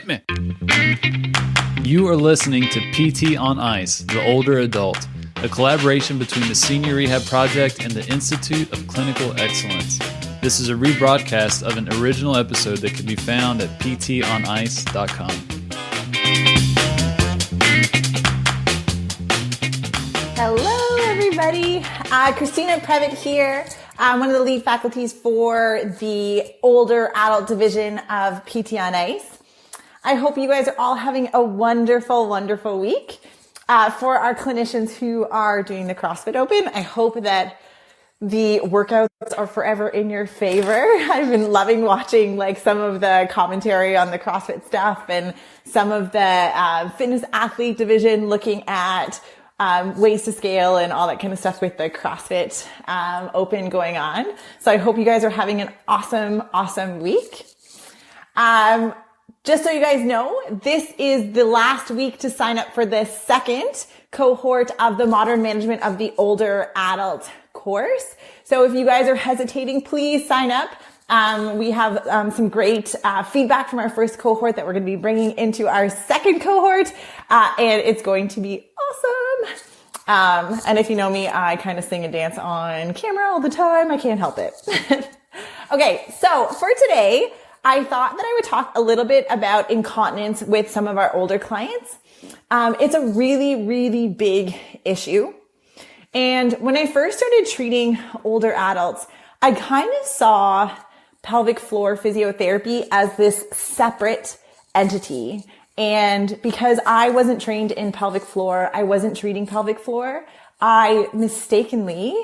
me. You are listening to PT on Ice, The Older Adult, a collaboration between the Senior Rehab Project and the Institute of Clinical Excellence. This is a rebroadcast of an original episode that can be found at ptonice.com. Hello, everybody. Christina Previtt here. I'm one of the lead faculties for the older adult division of PT on Ice. I hope you guys are all having a wonderful, wonderful week. For our clinicians who are doing the CrossFit Open, I hope that the workouts are forever in your favor. I've been loving watching some of the commentary on the CrossFit stuff and some of the fitness athlete division looking at ways to scale and all that kind of stuff with the CrossFit Open going on. So I hope you guys are having an awesome, awesome week. Just so you guys know, this is the last week to sign up for the second cohort of the Modern Management of the Older Adult course. So if you guys are hesitating, please sign up. We have some great feedback from our first cohort that we're going to be bringing into our second cohort, and it's going to be awesome. And if you know me, I kind of sing and dance on camera all the time. I can't help it. Okay, so for today, I thought that I would talk a little bit about incontinence with some of our older clients. It's a really, really big issue. And when I first started treating older adults, I kind of saw pelvic floor physiotherapy as this separate entity. And because I wasn't trained in pelvic floor, I wasn't treating pelvic floor, I mistakenly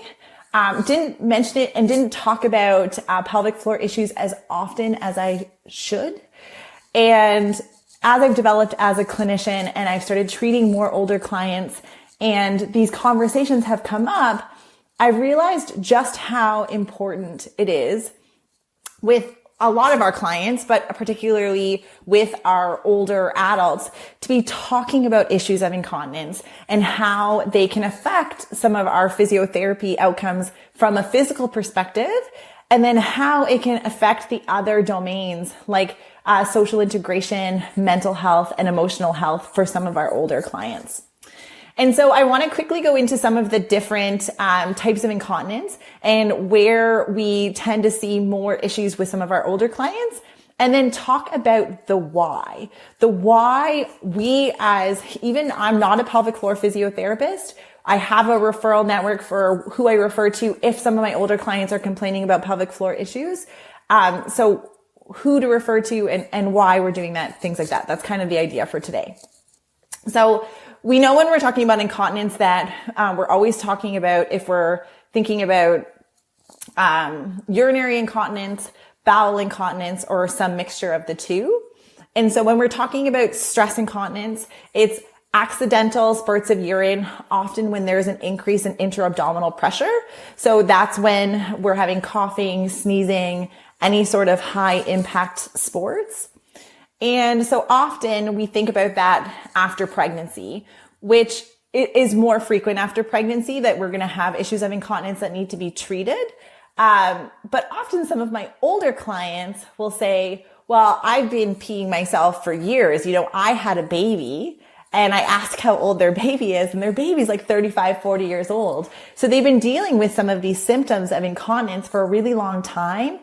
didn't mention it and didn't talk about pelvic floor issues as often as I should. And as I've developed as a clinician and I've started treating more older clients and these conversations have come up, I realized just how important it is with a lot of our clients, but particularly with our older adults, to be talking about issues of incontinence and how they can affect some of our physiotherapy outcomes from a physical perspective, and then how it can affect the other domains like social integration, mental health, and emotional health for some of our older clients. And so I want to quickly go into some of the different types of incontinence and where we tend to see more issues with some of our older clients, and then talk about the why. The why I'm not a pelvic floor physiotherapist. I have a referral network for who I refer to if some of my older clients are complaining about pelvic floor issues. So who to refer to and why we're doing that, things like that. That's kind of the idea for today. So we know when we're talking about incontinence that we're always talking about, if we're thinking about urinary incontinence, bowel incontinence, or some mixture of the two. And so when we're talking about stress incontinence, it's accidental spurts of urine, often when there's an increase in intra-abdominal pressure. So that's when we're having coughing, sneezing, any sort of high impact sports. And so often we think about that after pregnancy, which is more frequent after pregnancy, that we're going to have issues of incontinence that need to be treated. But often some of my older clients will say, well, I've been peeing myself for years. I had a baby, and I ask how old their baby is, and their baby's like 35, 40 years old. So they've been dealing with some of these symptoms of incontinence for a really long time.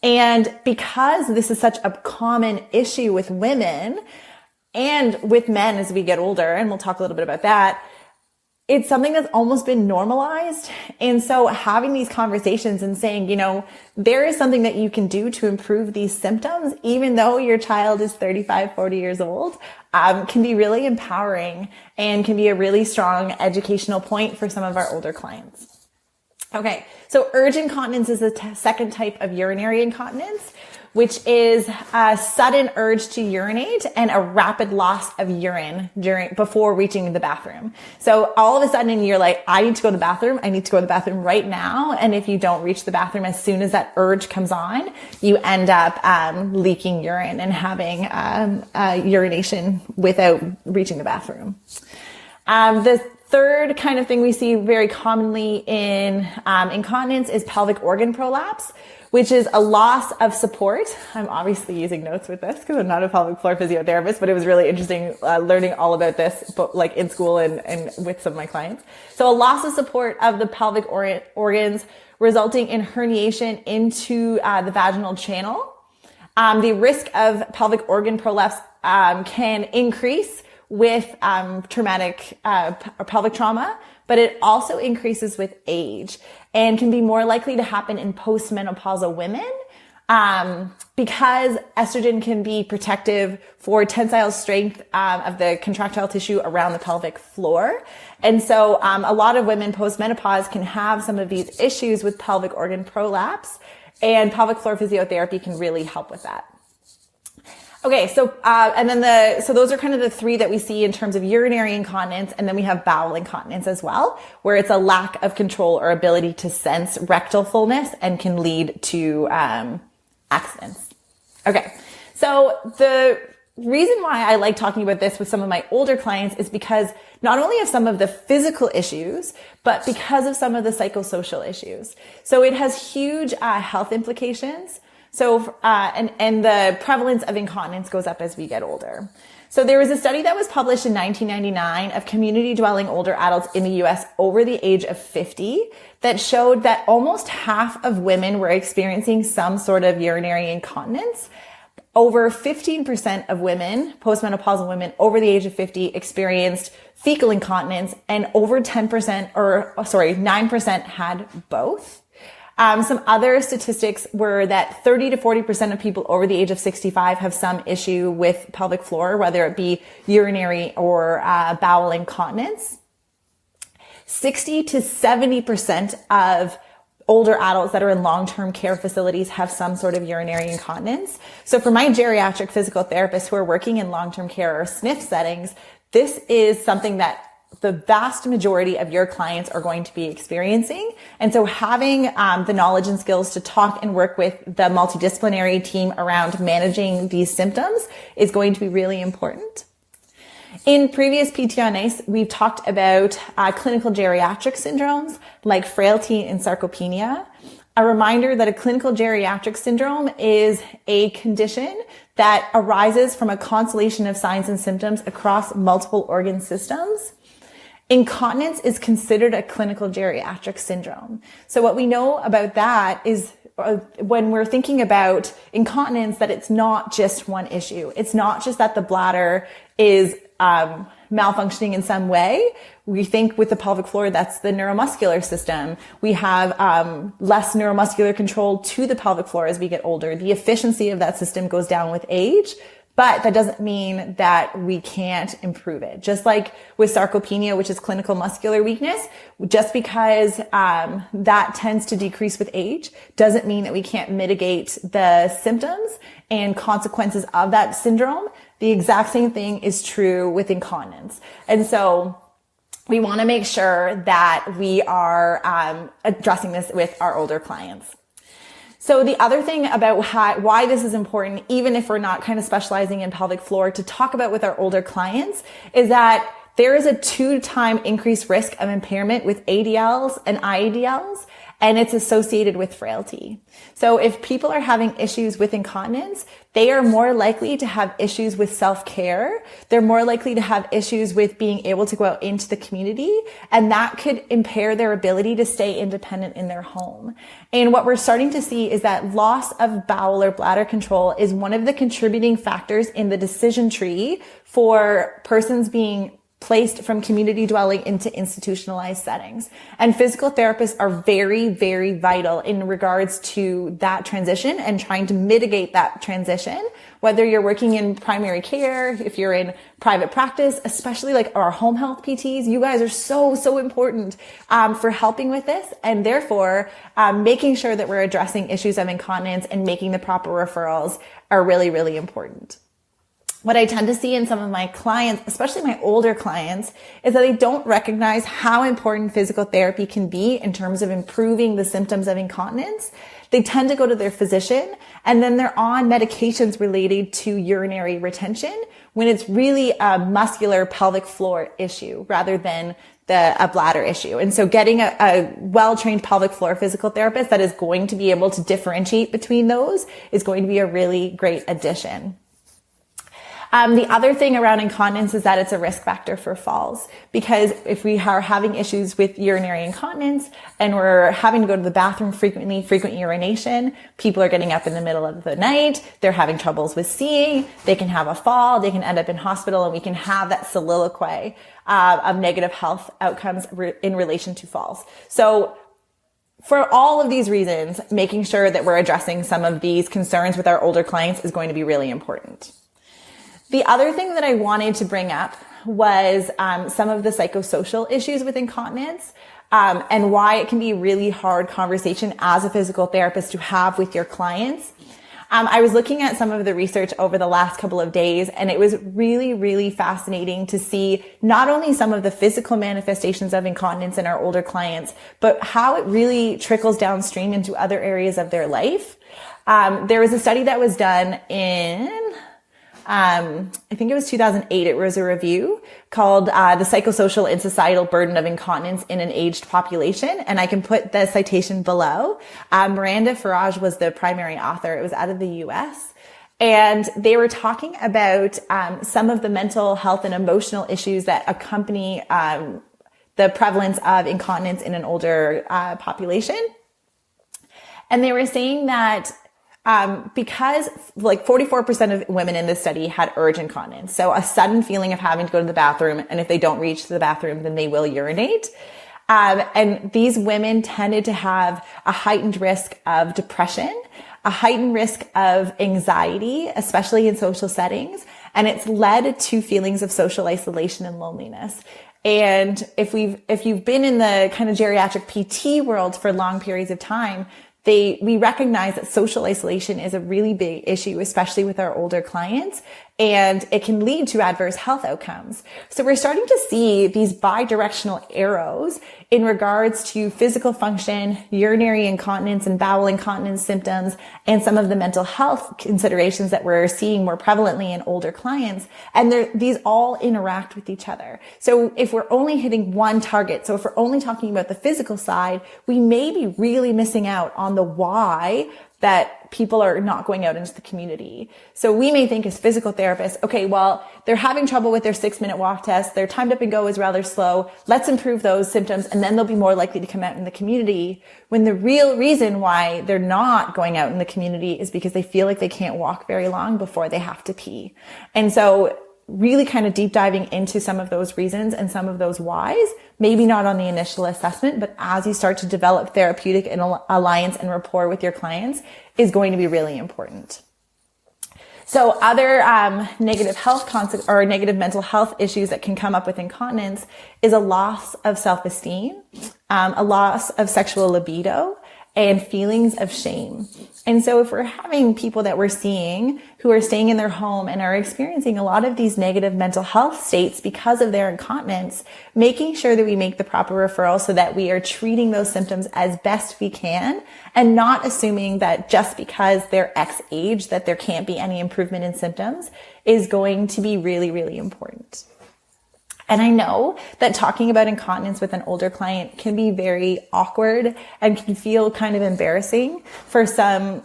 And because this is such a common issue with women and with men as we get older, and we'll talk a little bit about that, it's something that's almost been normalized. And so having these conversations and saying, there is something that you can do to improve these symptoms, even though your child is 35, 40 years old, can be really empowering and can be a really strong educational point for some of our older clients. Okay, so urge incontinence is the second type of urinary incontinence, which is a sudden urge to urinate and a rapid loss of urine before reaching the bathroom. So all of a sudden you're like, I need to go to the bathroom. I need to go to the bathroom right now. And if you don't reach the bathroom as soon as that urge comes on, you end up leaking urine and having urination without reaching the bathroom. The third kind of thing we see very commonly in incontinence is pelvic organ prolapse, which is a loss of support. I'm obviously using notes with this because I'm not a pelvic floor physiotherapist, but it was really interesting learning all about this, but like in school and with some of my clients. So a loss of support of the pelvic organs resulting in herniation into the vaginal channel. The risk of pelvic organ prolapse can increase with traumatic pelvic trauma, but it also increases with age and can be more likely to happen in postmenopausal women because estrogen can be protective for tensile strength of the contractile tissue around the pelvic floor. And so a lot of women postmenopause can have some of these issues with pelvic organ prolapse, and pelvic floor physiotherapy can really help with that. Okay, so those are kind of the three that we see in terms of urinary incontinence, and then we have bowel incontinence as well, where it's a lack of control or ability to sense rectal fullness and can lead to accidents. Okay, so the reason why I like talking about this with some of my older clients is because not only of some of the physical issues, but because of some of the psychosocial issues. So it has huge health implications. So, and the prevalence of incontinence goes up as we get older. So there was a study that was published in 1999 of community dwelling older adults in the US over the age of 50 that showed that almost half of women were experiencing some sort of urinary incontinence. Over 15% of women, postmenopausal women over the age of 50, experienced fecal incontinence, and over 9% had both. Some other statistics were that 30 to 40% of people over the age of 65 have some issue with pelvic floor, whether it be urinary or bowel incontinence. 60 to 70% of older adults that are in long-term care facilities have some sort of urinary incontinence. So for my geriatric physical therapists who are working in long-term care or SNF settings, this is something that the vast majority of your clients are going to be experiencing. And so having the knowledge and skills to talk and work with the multidisciplinary team around managing these symptoms is going to be really important. In previous PT on ICE, we've talked about clinical geriatric syndromes like frailty and sarcopenia. A reminder that a clinical geriatric syndrome is a condition that arises from a constellation of signs and symptoms across multiple organ systems. Incontinence is considered a clinical geriatric syndrome. So what we know about that is when we're thinking about incontinence, that it's not just one issue. It's not just that the bladder is malfunctioning in some way. We think with the pelvic floor, that's the neuromuscular system. We have less neuromuscular control to the pelvic floor as we get older. The efficiency of that system goes down with age, but that doesn't mean that we can't improve it. Just like with sarcopenia, which is clinical muscular weakness, just because that tends to decrease with age doesn't mean that we can't mitigate the symptoms and consequences of that syndrome. The exact same thing is true with incontinence. And so we want to make sure that we are addressing this with our older clients. So the other thing about why this is important, even if we're not kind of specializing in pelvic floor, to talk about with our older clients is that there is a 2-time increased risk of impairment with ADLs and IADLs, and it's associated with frailty. So if people are having issues with incontinence, they are more likely to have issues with self-care. They're more likely to have issues with being able to go out into the community, and that could impair their ability to stay independent in their home. And what we're starting to see is that loss of bowel or bladder control is one of the contributing factors in the decision tree for persons being placed from community dwelling into institutionalized settings. And physical therapists are very, very vital in regards to that transition and trying to mitigate that transition. Whether you're working in primary care, if you're in private practice, especially like our home health PTs, you guys are so important for helping with this. And therefore, making sure that we're addressing issues of incontinence and making the proper referrals are really, really important. What I tend to see in some of my clients, especially my older clients, is that they don't recognize how important physical therapy can be in terms of improving the symptoms of incontinence. they tend to go to their physician, and then they're on medications related to urinary retention when it's really a muscular pelvic floor issue rather than a bladder issue. And so getting a well-trained pelvic floor physical therapist that is going to be able to differentiate between those is going to be a really great addition. The other thing around incontinence is that it's a risk factor for falls, because if we are having issues with urinary incontinence and we're having to go to the bathroom frequent urination, people are getting up in the middle of the night, they're having troubles with seeing, they can have a fall, they can end up in hospital, and we can have that soliloquy of negative health outcomes in relation to falls. So for all of these reasons, making sure that we're addressing some of these concerns with our older clients is going to be really important. The other thing that I wanted to bring up was some of the psychosocial issues with incontinence, and why it can be a really hard conversation as a physical therapist to have with your clients. I was looking at some of the research over the last couple of days, and it was really, really fascinating to see not only some of the physical manifestations of incontinence in our older clients, but how it really trickles downstream into other areas of their life. There was a study that was done in I think it was 2008. It was a review called The Psychosocial and Societal Burden of Incontinence in an Aged Population. And I can put the citation below. Miranda Farage was the primary author. It was out of the US. And they were talking about some of the mental health and emotional issues that accompany the prevalence of incontinence in an older population. And they were saying that because like 44% of women in this study had urge incontinence. So a sudden feeling of having to go to the bathroom. And if they don't reach the bathroom, then they will urinate. And these women tended to have a heightened risk of depression, a heightened risk of anxiety, especially in social settings. And it's led to feelings of social isolation and loneliness. And if you've been in the kind of geriatric PT world for long periods of time, we recognize that social isolation is a really big issue, especially with our older clients, and it can lead to adverse health outcomes. So we're starting to see these bi-directional arrows in regards to physical function, urinary incontinence and bowel incontinence symptoms, and some of the mental health considerations that we're seeing more prevalently in older clients. And these all interact with each other. So if we're only hitting one target, so if we're only talking about the physical side, we may be really missing out on the why that people are not going out into the community. So we may think as physical therapists, okay, well, they're having trouble with their 6-minute walk test. Their timed up and go is rather slow. Let's improve those symptoms, and then they'll be more likely to come out in the community. When the real reason why they're not going out in the community is because they feel like they can't walk very long before they have to pee. And so really kind of deep diving into some of those reasons and some of those whys, maybe not on the initial assessment, but as you start to develop therapeutic and alliance and rapport with your clients, is going to be really important. So other negative health or negative mental health issues that can come up with incontinence is a loss of self-esteem, a loss of sexual libido, and feelings of shame. And so if we're having people that we're seeing who are staying in their home and are experiencing a lot of these negative mental health states because of their incontinence, making sure that we make the proper referral so that we are treating those symptoms as best we can, and not assuming that just because they're X age that there can't be any improvement in symptoms is going to be really, really important. And I know that talking about incontinence with an older client can be very awkward and can feel kind of embarrassing for some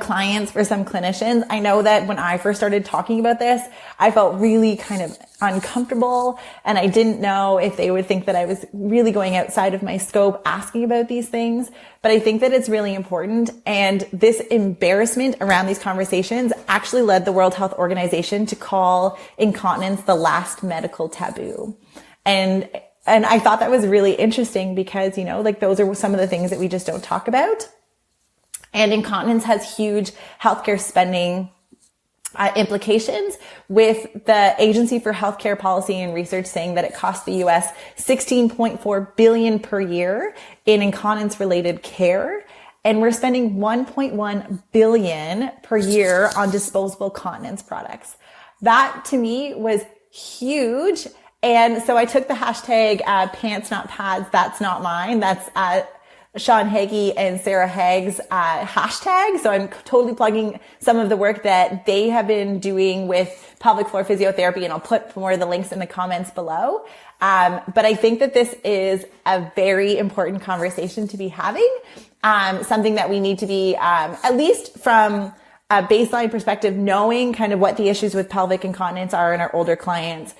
clients, for some clinicians. I know that when I first started talking about this, I felt really kind of uncomfortable, and I didn't know if they would think that I was really going outside of my scope asking about these things. But I think that it's really important. And this embarrassment around these conversations actually led the World Health Organization to call incontinence the last medical taboo. And I thought that was really interesting because, you know, like those are some of the things that we just don't talk about. And incontinence has huge healthcare spending implications, with the Agency for Healthcare Policy and Research saying that it costs the U.S. $16.4 billion per year in incontinence-related care, and we're spending $1.1 billion per year on disposable continence products. That to me was huge, and so I took the hashtag pants not pads, that's not mine. That's Sean Hagee and Sarah Haig's hashtag. So I'm totally plugging some of the work that they have been doing with pelvic floor physiotherapy, and I'll put more of the links in the comments below. But I think that this is a very important conversation to be having, something that we need to be, at least from a baseline perspective, knowing kind of what the issues with pelvic incontinence are in our older clients,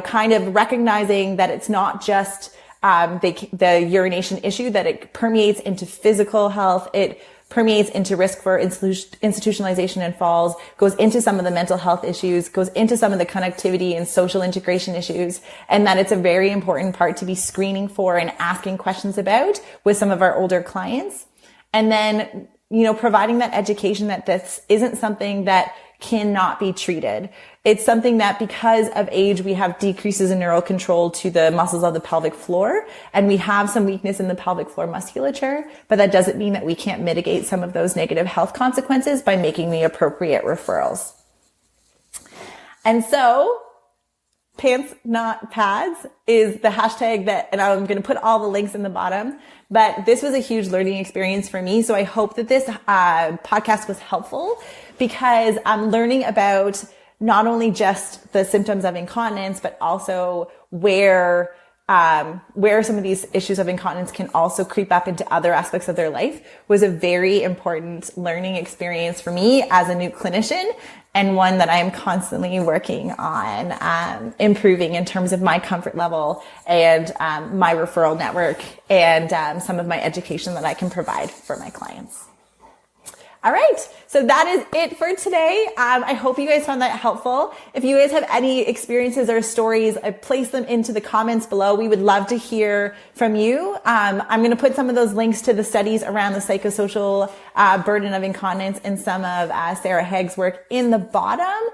kind of recognizing that it's not just the urination issue, that it permeates into physical health. It permeates into risk for institutionalization and falls, goes into some of the mental health issues, goes into some of the connectivity and social integration issues, and that it's a very important part to be screening for and asking questions about with some of our older clients. And then, providing that education that this isn't something that cannot be treated. It's something that because of age, we have decreases in neural control to the muscles of the pelvic floor, and we have some weakness in the pelvic floor musculature, but that doesn't mean that we can't mitigate some of those negative health consequences by making the appropriate referrals. And so, pants, not pads is the hashtag and I'm going to put all the links in the bottom, but this was a huge learning experience for me. So I hope that this podcast was helpful, because I'm learning about not only just the symptoms of incontinence, but also where some of these issues of incontinence can also creep up into other aspects of their life was a very important learning experience for me as a new clinician, and one that I am constantly working on improving in terms of my comfort level and my referral network and some of my education that I can provide for my clients. All right. So that is it for today. I hope you guys found that helpful. If you guys have any experiences or stories, place them into the comments below. We would love to hear from you. I'm going to put some of those links to the studies around the psychosocial burden of incontinence and some of Sarah Haig's work in the bottom.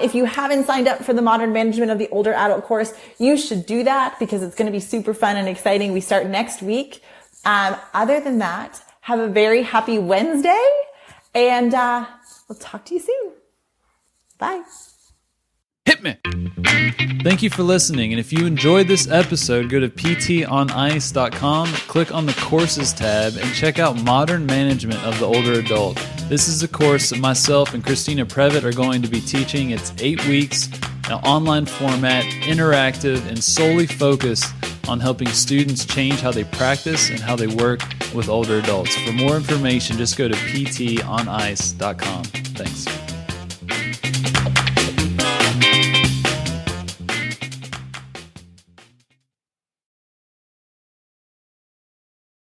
If you haven't signed up for the Modern Management of the Older Adult course, you should do that, because it's going to be super fun and exciting. We start next week. Other than that, have a very happy Wednesday. And we'll talk to you soon. Bye. Hit me. Thank you for listening. And if you enjoyed this episode, go to ptonice.com, click on the courses tab, and check out Modern Management of the Older Adult. This is a course that myself and Christina Previtt are going to be teaching. It's 8 weeks, an online format, interactive, and solely focused on helping students change how they practice and how they work with older adults. For more information, just go to ptonice.com. Thanks.